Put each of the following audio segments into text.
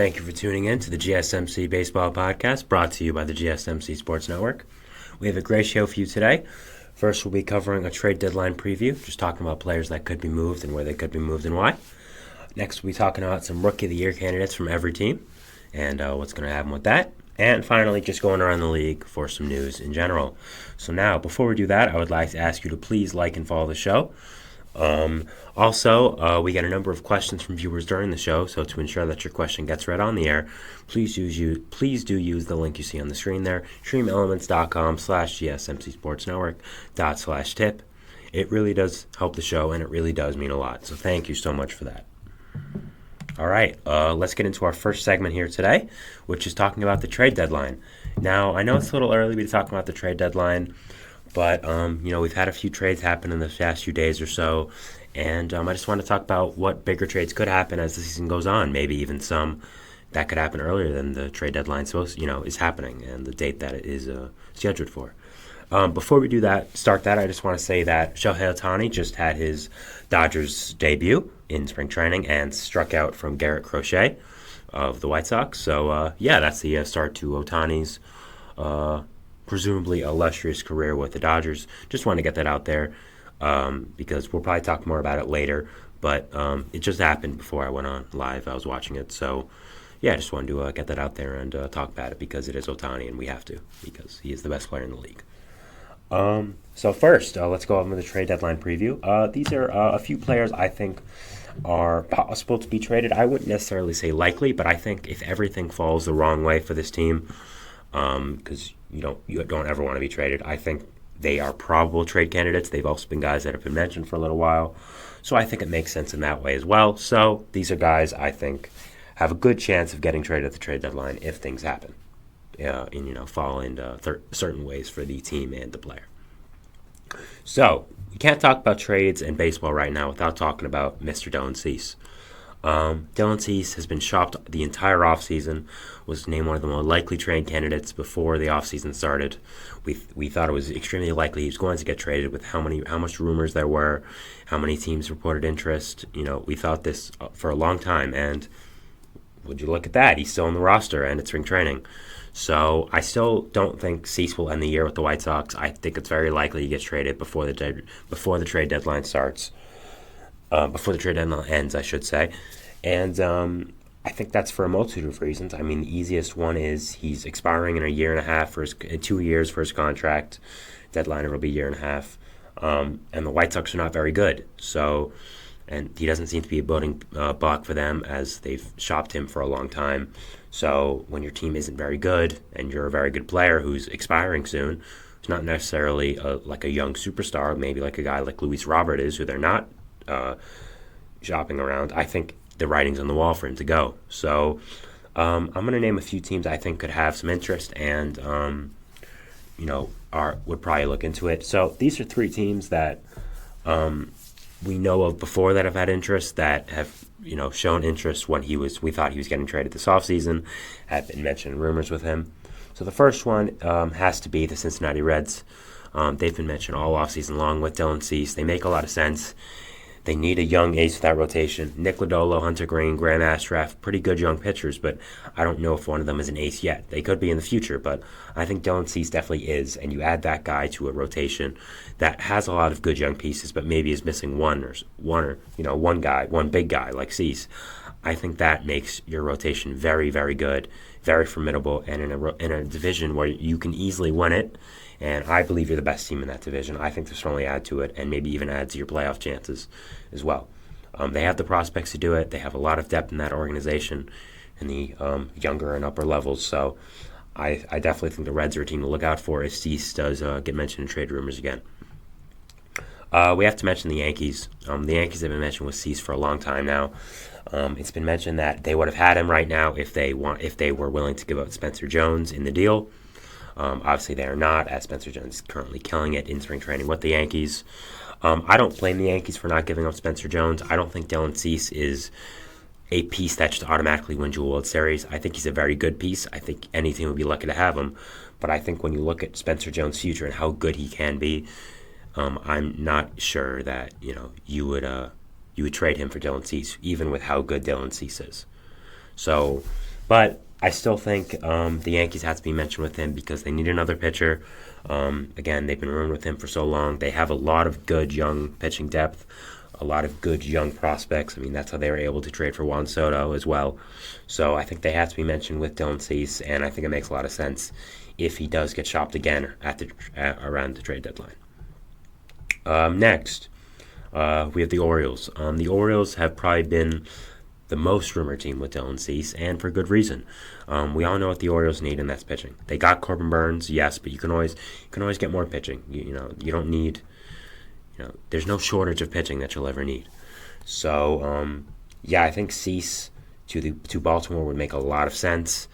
Thank you for tuning in to the GSMC Baseball Podcast, brought to you by the GSMC Sports Network. We have a great show for you today. First, we'll be covering a trade deadline preview, just talking about players that could be moved and where they could be moved and why. Next, we'll be talking about some Rookie of the Year candidates from every team and what's going to happen with that. And finally, just going around the league for some news in general. So now, before we do that, I would like to ask you to please like and follow the show. We get a number of questions from viewers during the show, so to ensure that your question gets read on the air, please do use the link you see on the screen there, streamelements.com/GSMC Sports Network./tip. It really does help the show, and it really does mean a lot, so thank you so much for that. All right, let's get into our first segment here today, which is talking about the trade deadline. Now, I know it's a little early to be talking about the trade deadline, but, we've had a few trades happen in the past few days or so, and I just want to talk about what bigger trades could happen as the season goes on, maybe even some that could happen earlier than the trade deadline is happening and the date that it is scheduled for. Before we start that, I just want to say that Shohei Ohtani just had his Dodgers debut in spring training and struck out from Garrett Crochet of the White Sox. So, that's the start to Ohtani's presumably illustrious career with the Dodgers. Just want to get that out there because we'll probably talk more about it later. But it just happened before I went on live. I was watching it. So, I just wanted to get that out there and talk about it because it is Ohtani and we have to because he is the best player in the league. So first, let's go over the trade deadline preview. These are a few players I think are possible to be traded. I wouldn't necessarily say likely, but I think if everything falls the wrong way for this team, because you don't ever want to be traded, I think they are probable trade candidates. They've also been guys that have been mentioned for a little while, so I think it makes sense in that way as well. So these are guys I think have a good chance of getting traded at the trade deadline if things happen. Fall into certain ways for the team and the player. So, we can't talk about trades in baseball right now without talking about Mr. Dylan Cease. Dylan Cease has been shopped the entire offseason, was named one of the more likely trade candidates before the offseason started. We thought it was extremely likely he was going to get traded with how much rumors there were, how many teams reported interest. We thought this for a long time, and would you look at that? He's still on the roster and it's spring training. So I still don't think Cease will end the year with the White Sox. I think it's very likely he gets traded before the trade deadline starts. Before the trade deadline ends, I should say. And I think that's for a multitude of reasons. I mean, the easiest one is he's expiring in a year and a half, 2 years for his contract. Deadline will be a year and a half. And the White Sox are not very good. And he doesn't seem to be a building block for them as they've shopped him for a long time. So when your team isn't very good and you're a very good player who's expiring soon, who's not necessarily like a young superstar, maybe like a guy like Luis Robert is, who they're not shopping around, I think the writing's on the wall for him to go. So I'm going to name a few teams I think could have some interest and would probably look into it. So these are 3 teams that we know of before that have had interest, that have shown interest when we thought he was getting traded this offseason, had been mentioned in rumors with him. So the first one has to be the Cincinnati Reds. They've been mentioned all offseason long with Dylan Cease. They make a lot of sense. They need a young ace for that rotation. Nick Lodolo, Hunter Green, Graham Ashcraft, pretty good young pitchers, but I don't know if one of them is an ace yet. They could be in the future, but I think Dylan Cease definitely is, and you add that guy to a rotation that has a lot of good young pieces, but maybe is missing one big guy like Cease. I think that makes your rotation very, very good, very formidable, and in a division where you can easily win it. And I believe you're the best team in that division. I think this will only add to it and maybe even add to your playoff chances as well. They have the prospects to do it. They have a lot of depth in that organization in the younger and upper levels. So I definitely think the Reds are a team to look out for if Cease does get mentioned in trade rumors again. We have to mention the Yankees. The Yankees have been mentioned with Cease for a long time now. It's been mentioned that they would have had him right now if they were willing to give up Spencer Jones in the deal. Obviously, they are not, as Spencer Jones is currently killing it in spring training with the Yankees. I don't blame the Yankees for not giving up Spencer Jones. I don't think Dylan Cease is a piece that should automatically win you a World Series. I think he's a very good piece. I think any team would be lucky to have him. But I think when you look at Spencer Jones' future and how good he can be, I'm not sure that you would trade him for Dylan Cease, even with how good Dylan Cease is. So But I still think the Yankees have to be mentioned with him because they need another pitcher. Again, they've been ruined with him for so long. They have a lot of good young pitching depth, a lot of good young prospects. I mean, that's how they were able to trade for Juan Soto as well. So I think they have to be mentioned with Dylan Cease, and I think it makes a lot of sense if he does get shopped again around the trade deadline. Next, we have the Orioles. The Orioles have probably been the most rumored team with Dylan Cease, and for good reason. We all know what the Orioles need, and that's pitching. They got Corbin Burns, yes, but you can always get more pitching. You don't need. There's no shortage of pitching that you'll ever need. So, I think Cease to Baltimore would make a lot of sense,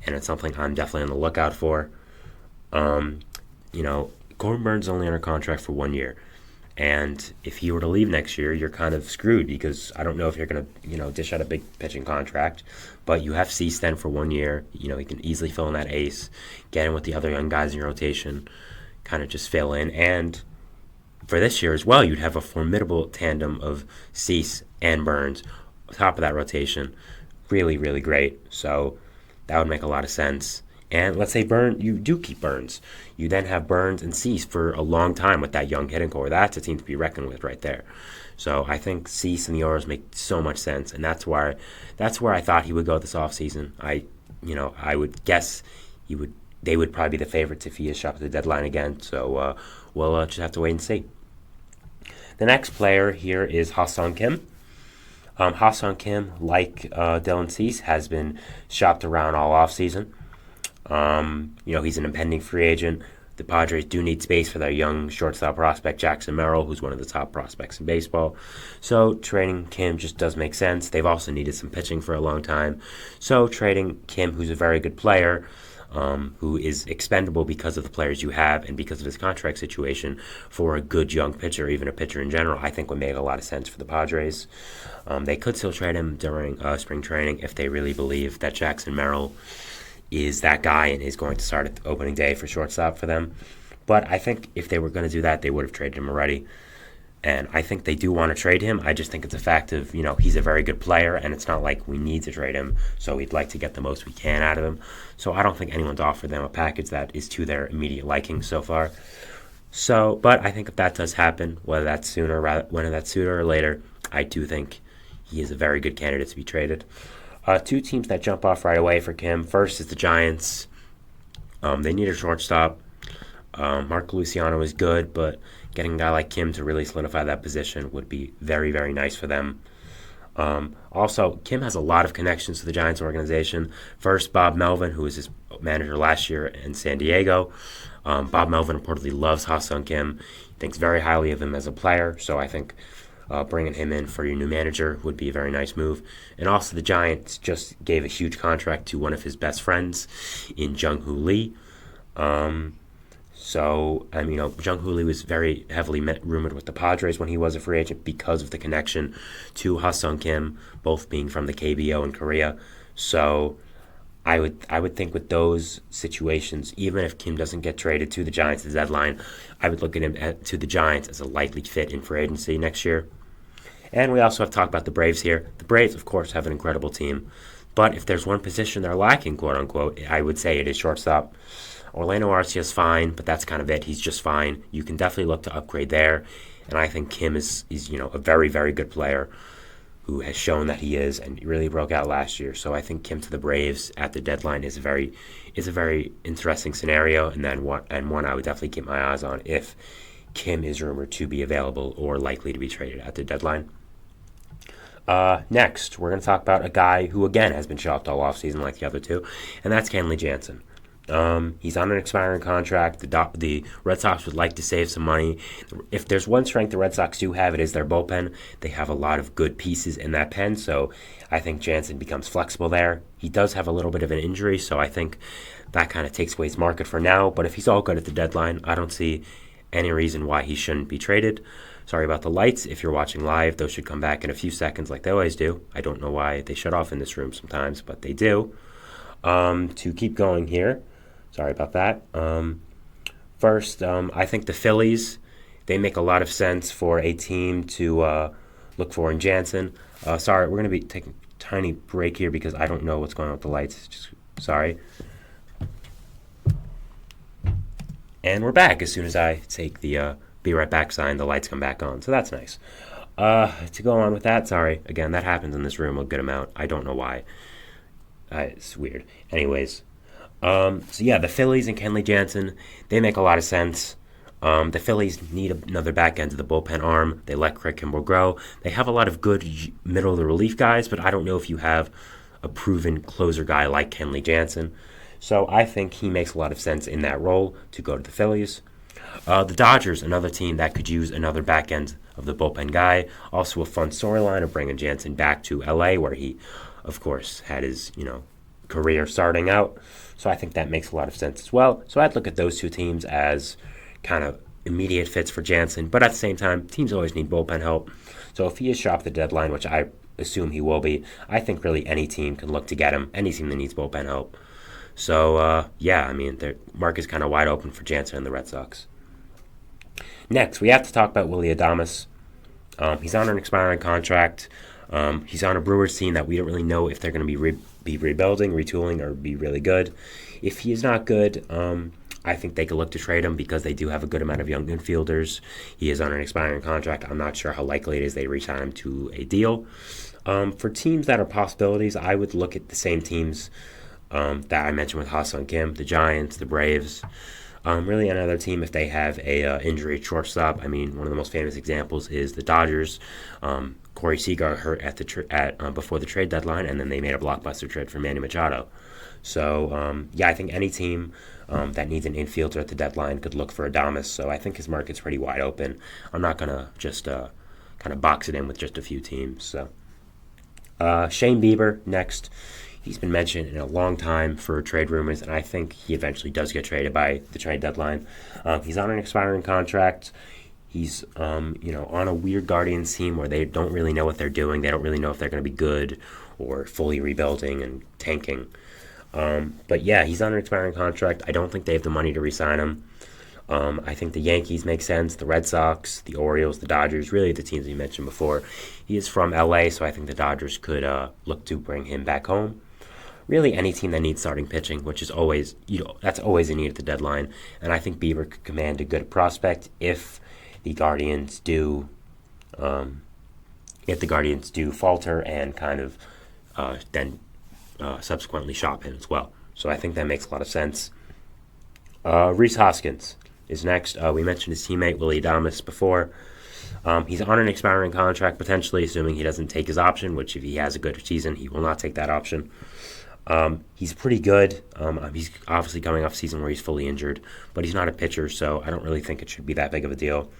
and it's something I'm definitely on the lookout for. Corbin Burns is only under contract for 1 year. And if he were to leave next year, you're kind of screwed because I don't know if you're going to, dish out a big pitching contract. But you have Cease then for 1 year. He can easily fill in that ace, get in with the other young guys in your rotation, kind of just fill in. And for this year as well, you'd have a formidable tandem of Cease and Burns, top of that rotation. Really, really great. So that would make a lot of sense. And let's say you do keep Burns. You then have Burns and Cease for a long time with that young hitting core. That's a team to be reckoned with right there. So I think Cease and the Orioles make so much sense, and that's where I thought he would go this offseason. I would guess they would probably be the favorites if he is shopped at the deadline again. So we'll just have to wait and see. The next player here is Ha-Seong Kim. Ha-Seong Kim, like Dylan Cease, has been shopped around all offseason. He's an impending free agent. The Padres do need space for their young shortstop prospect, Jackson Merrill, who's one of the top prospects in baseball. So trading Kim just does make sense. They've also needed some pitching for a long time. So trading Kim, who's a very good player, who is expendable because of the players you have and because of his contract situation, for a good young pitcher, even a pitcher in general, I think would make a lot of sense for the Padres. They could still trade him during spring training if they really believe that Jackson Merrill is that guy and is going to start at the opening day for shortstop for them. But I think if they were going to do that, they would have traded him already. And I think they do want to trade him. I just think it's a fact of, he's a very good player, and it's not like we need to trade him, so we'd like to get the most we can out of him. So I don't think anyone's offered them a package that is to their immediate liking so far. So, but I think if that does happen, whether that's sooner or later, I do think he is a very good candidate to be traded. Two teams that jump off right away for Kim. First is the Giants. They need a shortstop. Mark Luciano is good, but getting a guy like Kim to really solidify that position would be very, very nice for them. Also, Kim has a lot of connections to the Giants organization. First, Bob Melvin, who was his manager last year in San Diego. Bob Melvin reportedly loves Ha-Seong Kim. He thinks very highly of him as a player, so I think bringing him in for your new manager would be a very nice move. And also the Giants just gave a huge contract to one of his best friends in Jung-Hoo Lee. Jung-Hoo Lee was very heavily rumored with the Padres when he was a free agent because of the connection to Ha-Seong Kim, both being from the KBO in Korea. So I would think with those situations, even if Kim doesn't get traded to the Giants at the deadline, I would look at him to the Giants as a likely fit in free agency next year. And we also have talked about the Braves here. The Braves, of course, have an incredible team. But if there's one position they're lacking, quote-unquote, I would say it is shortstop. Orlando Arcia is fine, but that's kind of it. He's just fine. You can definitely look to upgrade there. And I think Kim is a very, very good player who has shown that he is and really broke out last year. So I think Kim to the Braves at the deadline is a very interesting scenario, and one I would definitely keep my eyes on if Kim is rumored to be available or likely to be traded at the deadline. Next, we're going to talk about a guy who, again, has been shopped all offseason like the other two, and that's Kenley Jansen. He's on an expiring contract. The Red Sox would like to save some money. If there's one strength the Red Sox do have, it is their bullpen. They have a lot of good pieces in that pen, so I think Jansen becomes flexible there. He does have a little bit of an injury, so I think that kind of takes away his market for now. But if he's all good at the deadline, I don't see any reason why he shouldn't be traded. Sorry about the lights. If you're watching live, those should come back in a few seconds like they always do. I don't know why they shut off in this room sometimes, but they do. To keep going here, sorry about that. First, I think the Phillies, they make a lot of sense for a team to look for in Jansen. Sorry, we're going to be tiny break here because I don't know what's going on with the lights. Just sorry. And we're back. As soon as I take the be right back sign, the lights come back on. So that's nice. To go on with that, sorry. Again, that happens in this room a good amount. I don't know why. It's weird. Anyways. So yeah, the Phillies and Kenley Jansen, they make a lot of sense. The Phillies need another back end of the bullpen arm. They let Craig Kimbrell grow. They have a lot of good middle of the relief guys, but I don't know if you have a proven closer guy like Kenley Jansen. So I think he makes a lot of sense in that role to go to the Phillies. The Dodgers, another team that could use another back end of the bullpen guy. Also a fun storyline of bringing Jansen back to LA, where he, of course, had his career starting out. So I think that makes a lot of sense as well. So I'd look at those two teams as kind of immediate fits for Jansen. But at the same time, teams always need bullpen help. So if he is shot at the deadline, which I assume he will be, I think really any team can look to get him. Any team that needs bullpen help. So, yeah, I mean, the market is kind of wide open for Jansen and the Red Sox. Next, we have to talk about Willy Adames. He's on an expiring contract. He's on a Brewers team that we don't really know if they're going to be rebuilding, retooling, or be really good. If he is not good, I think they could look to trade him because they do have a good amount of young infielders. He is on an expiring contract. I'm not sure how likely it is they resign him to a deal. For teams that are possibilities, I would look at the same teams that I mentioned with Ha-Seong Kim, the Giants, the Braves. Really another team if they have a injury shortstop. I mean, one of the most famous examples is the Dodgers. Corey Seager hurt before the trade deadline, and then they made a blockbuster trade for Manny Machado. So, yeah, I think any team that needs an infielder at the deadline could look for Adames. So I think his market's pretty wide open. I'm not going to just kind of box it in with just a few teams. So Shane Bieber next. He's been mentioned in a long time for trade rumors, and I think he eventually does get traded by the trade deadline. He's on an expiring contract. He's, on a weird Guardians team where they don't really know what they're doing. They don't really know if they're going to be good or fully rebuilding and tanking. But yeah, he's on an expiring contract. I don't think they have the money to re-sign him. I think the Yankees make sense, the Red Sox, the Orioles, the Dodgers, really the teams we mentioned before. He is from LA, so I think the Dodgers could look to bring him back home. Really any team that needs starting pitching, which is always, that's always a need at the deadline. And I think Bieber could command a good prospect if the Guardians do falter and kind of then subsequently shop him as well. So I think that makes a lot of sense. Rhys Hoskins is next. We mentioned his teammate Willy Adames before. He's on an expiring contract, potentially, assuming he doesn't take his option, which if he has a good season, he will not take that option. He's pretty good. He's obviously coming off a season where he's fully injured, but he's not a pitcher, so I don't really think it should be that big of a deal.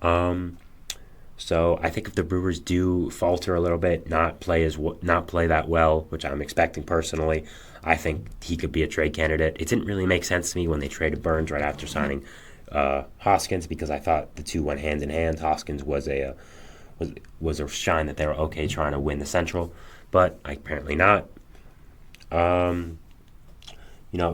So I think if the Brewers do falter a little bit, not play that well, which I'm expecting personally, I think he could be a trade candidate. It didn't really make sense to me when they traded Burns right after signing Hoskins because I thought the two went hand in hand. Hoskins was a shine that they were okay trying to win the Central, but apparently not.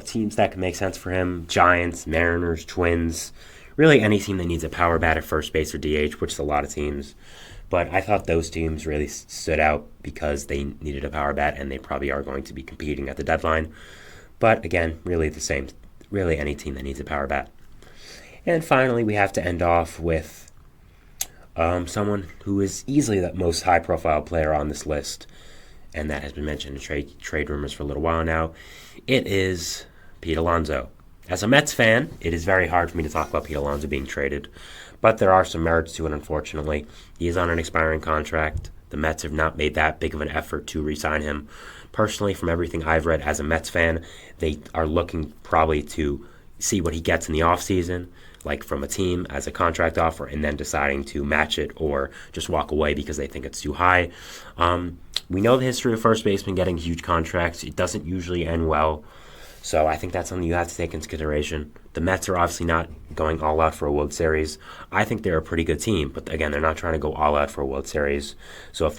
Teams that can make sense for him, Giants, Mariners, Twins, really any team that needs a power bat at first base or DH, which is a lot of teams. But I thought those teams really stood out because they needed a power bat and they probably are going to be competing at the deadline. But again, really the same, really any team that needs a power bat. And finally, we have to end off with someone who is easily the most high-profile player on this list, and that has been mentioned in trade rumors for a little while now. It is Pete Alonso. As a Mets fan, it is very hard for me to talk about Pete Alonso being traded, but there are some merits to it, unfortunately. He is on an expiring contract. The Mets have not made that big of an effort to re-sign him. Personally, from everything I've read as a Mets fan, they are looking probably to see what he gets in the offseason, like from a team as a contract offer, and then deciding to match it or just walk away because they think it's too high. We know the history of first basemen getting huge contracts. It doesn't usually end well. So I think that's something you have to take into consideration. The Mets are obviously not going all out for a World Series. I think they're a pretty good team, but again, they're not trying to go all out for a World Series. So if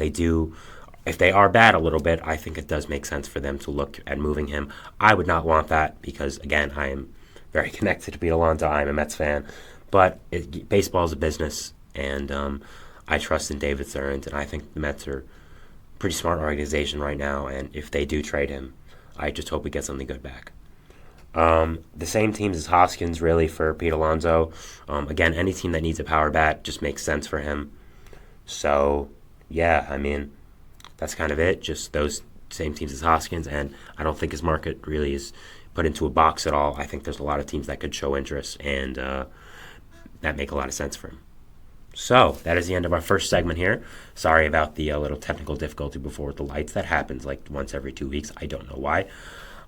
they are bad a little bit, I think it does make sense for them to look at moving him. I would not want that because, again, I am very connected to Pete Alonso. I'm a Mets fan. But baseball is a business, and I trust in David Stearns, and I think the Mets are pretty smart organization right now, and if they do trade him, I just hope we get something good back. The same teams as Hoskins, really, for Pete Alonso. Again, any team that needs a power bat just makes sense for him. So, yeah, I mean, that's kind of it. Just those same teams as Hoskins, and I don't think his market really is put into a box at all. I think there's a lot of teams that could show interest, and that make a lot of sense for him. So, that is the end of our first segment here. Sorry about the little technical difficulty before with the lights. That happens like once every 2 weeks. I don't know why.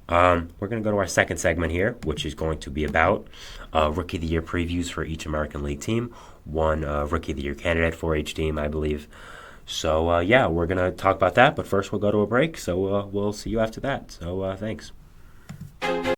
We're going to go to our second segment here, which is going to be about Rookie of the Year previews for each American League team. One Rookie of the Year candidate for each team, I believe. So, yeah, we're going to talk about that. But first, we'll go to a break. So, we'll see you after that. So, thanks.